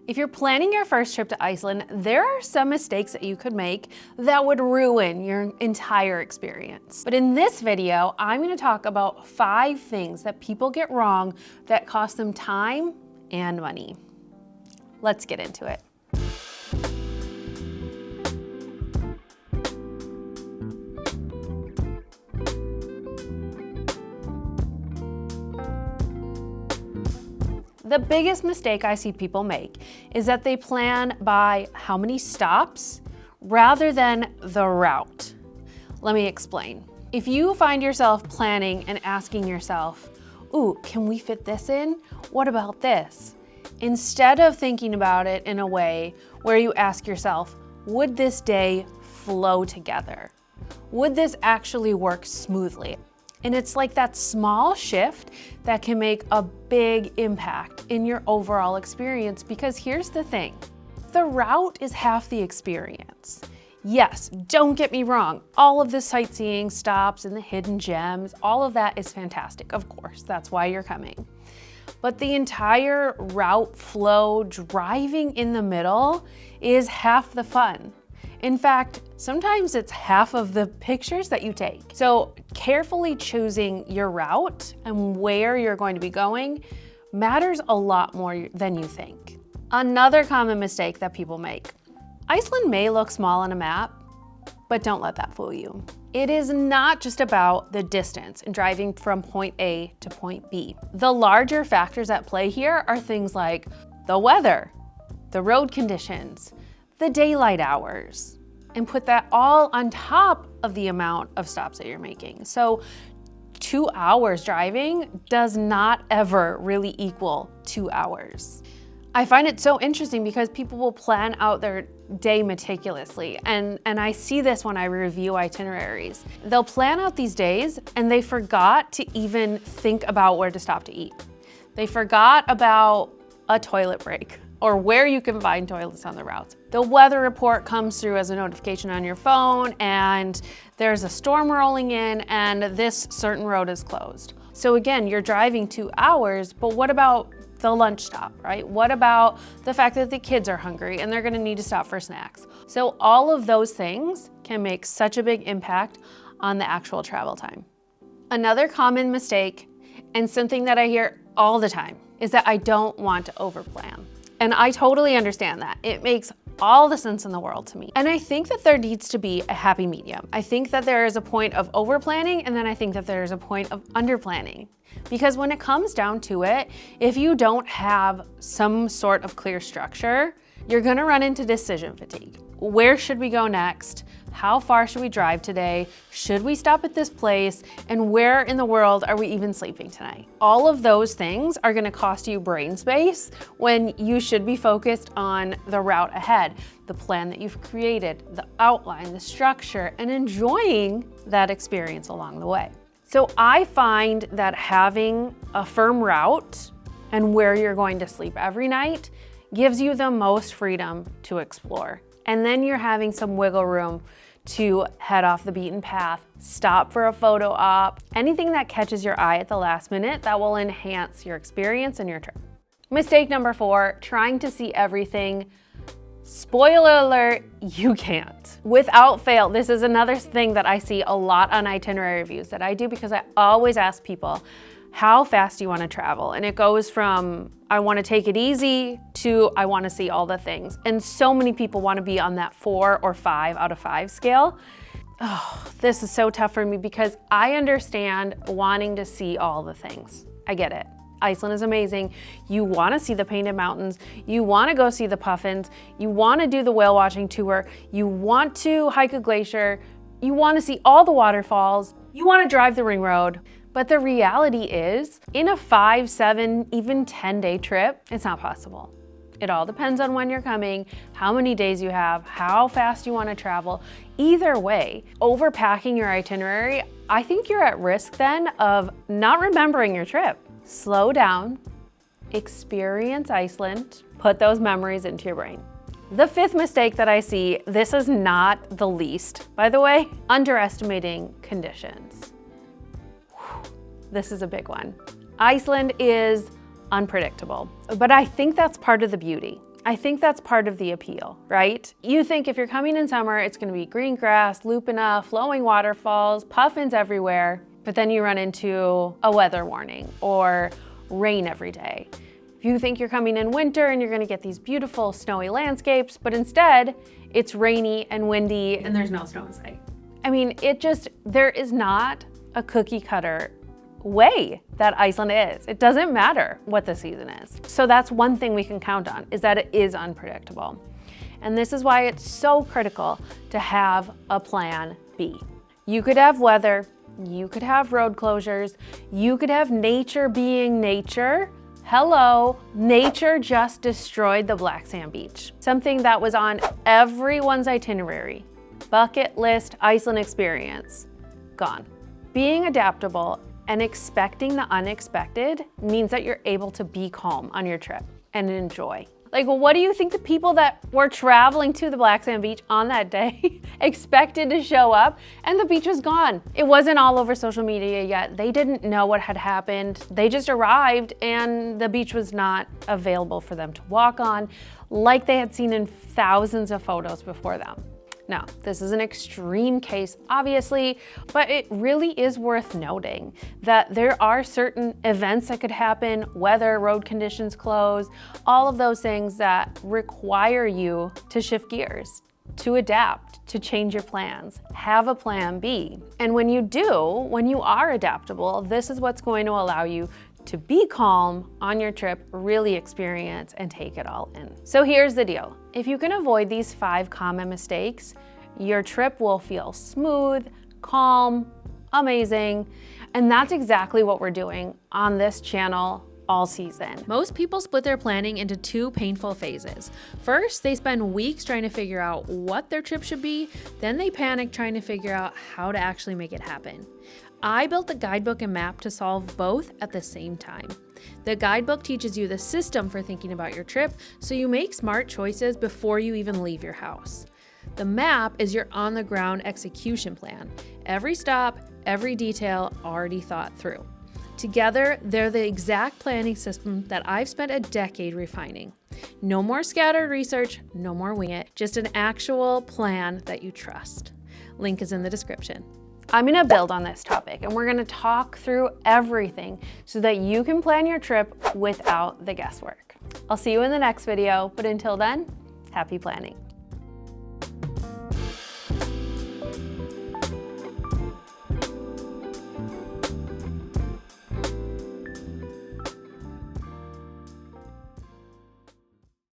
If you're planning your first trip to Iceland, there are some mistakes that you could make that would ruin your entire experience. But in this video, I'm going to talk about 5 things that people get wrong that cost them time and money. Let's get into it. The biggest mistake I see people make is that they plan by how many stops rather than the route. Let me explain. If you find yourself planning and asking yourself, ooh, can we fit this in? What about this? Instead of thinking about it in a way where you ask yourself, would this day flow together? Would this actually work smoothly? And it's like that small shift that can make a big impact in your overall experience, because here's the thing, the route is half the experience. Yes, don't get me wrong, all of the sightseeing stops and the hidden gems, all of that is fantastic, of course, that's why you're coming. But the entire route flow, driving in the middle, is half the fun. In fact, sometimes it's half of the pictures that you take. So carefully choosing your route and where you're going to be going matters a lot more than you think. Another common mistake that people make. Iceland may look small on a map, but don't let that fool you. It is not just about the distance and driving from point A to point B. The larger factors at play here are things like the weather, the road conditions, the daylight hours, and put that all on top of the amount of stops that you're making. So 2 hours driving does not ever really equal 2 hours. I find it so interesting because people will plan out their day meticulously, and I see this when I review itineraries. They'll plan out these days and they forgot to even think about where to stop to eat. They forgot about a toilet break or where you can find toilets on the routes. The weather report comes through as a notification on your phone and there's a storm rolling in and this certain road is closed. So again, you're driving 2 hours, but what about the lunch stop, right? What about the fact that the kids are hungry and they're gonna need to stop for snacks? So all of those things can make such a big impact on the actual travel time. Another common mistake, and something that I hear all the time, is that I don't want to overplan. And I totally understand that. It makes all the sense in the world to me. And I think that there needs to be a happy medium. I think that there is a point of over planning, and then I think that there is a point of under planning. Because when it comes down to it, if you don't have some sort of clear structure, you're gonna run into decision fatigue. Where should we go next? How far should we drive today? Should we stop at this place? And where in the world are we even sleeping tonight? All of those things are gonna cost you brain space when you should be focused on the route ahead, the plan that you've created, the outline, the structure, and enjoying that experience along the way. So I find that having a firm route and where you're going to sleep every night gives you the most freedom to explore. And then you're having some wiggle room to head off the beaten path, stop for a photo op, anything that catches your eye at the last minute that will enhance your experience and your trip. Mistake number 4, trying to see everything. Spoiler alert, you can't. Without fail, this is another thing that I see a lot on itinerary reviews that I do, because I always ask people, how fast do you want to travel? And it goes from, I want to take it easy, to I want to see all the things. And so many people want to be on that 4 or 5 out of 5 scale. Oh, this is so tough for me because I understand wanting to see all the things. I get it. Iceland is amazing. You want to see the Painted Mountains. You want to go see the puffins. You want to do the whale watching tour. You want to hike a glacier. You want to see all the waterfalls. You want to drive the ring road. But the reality is, in a 5, 7, even 10-day trip, it's not possible. It all depends on when you're coming, how many days you have, how fast you want to travel. Either way, overpacking your itinerary, I think you're at risk then of not remembering your trip. Slow down, experience Iceland, put those memories into your brain. The 5th mistake that I see, this is not the least, by the way, underestimating conditions. This is a big one. Iceland is unpredictable, but I think that's part of the beauty. I think that's part of the appeal, right? You think if you're coming in summer, it's gonna be green grass, lupina, flowing waterfalls, puffins everywhere, but then you run into a weather warning or rain every day. You think you're coming in winter and you're gonna get these beautiful snowy landscapes, but instead it's rainy and windy and there's no snow in sight. I mean, there is not a cookie cutter way that Iceland is. It doesn't matter what the season is. So that's one thing we can count on, is that it is unpredictable. And this is why it's so critical to have a plan B. You could have weather, you could have road closures, you could have nature being nature. Hello, nature just destroyed the black sand beach. Something that was on everyone's itinerary, bucket list Iceland experience, gone. Being adaptable and expecting the unexpected means that you're able to be calm on your trip and enjoy. Like, what do you think the people that were traveling to the black sand beach on that day expected to show up? And the beach was gone. It wasn't all over social media yet. They didn't know what had happened. They just arrived and the beach was not available for them to walk on like they had seen in thousands of photos before them. Now, this is an extreme case, obviously, but it really is worth noting that there are certain events that could happen, weather, road conditions close, all of those things that require you to shift gears, to adapt, to change your plans, have a plan B. And when you do, when you are adaptable, this is what's going to allow you to be calm on your trip, really experience and take it all in. So here's the deal. If you can avoid these 5 common mistakes, your trip will feel smooth, calm, amazing. And that's exactly what we're doing on this channel all season. Most people split their planning into 2 painful phases. First, they spend weeks trying to figure out what their trip should be, then they panic trying to figure out how to actually make it happen. I built the guidebook and map to solve both at the same time. The guidebook teaches you the system for thinking about your trip, so you make smart choices before you even leave your house. The map is your on-the-ground execution plan. Every stop, every detail already thought through. Together, they're the exact planning system that I've spent a decade refining. No more scattered research, no more wing it, just an actual plan that you trust. Link is in the description. I'm gonna build on this topic and we're gonna talk through everything so that you can plan your trip without the guesswork. I'll see you in the next video, but until then, happy planning.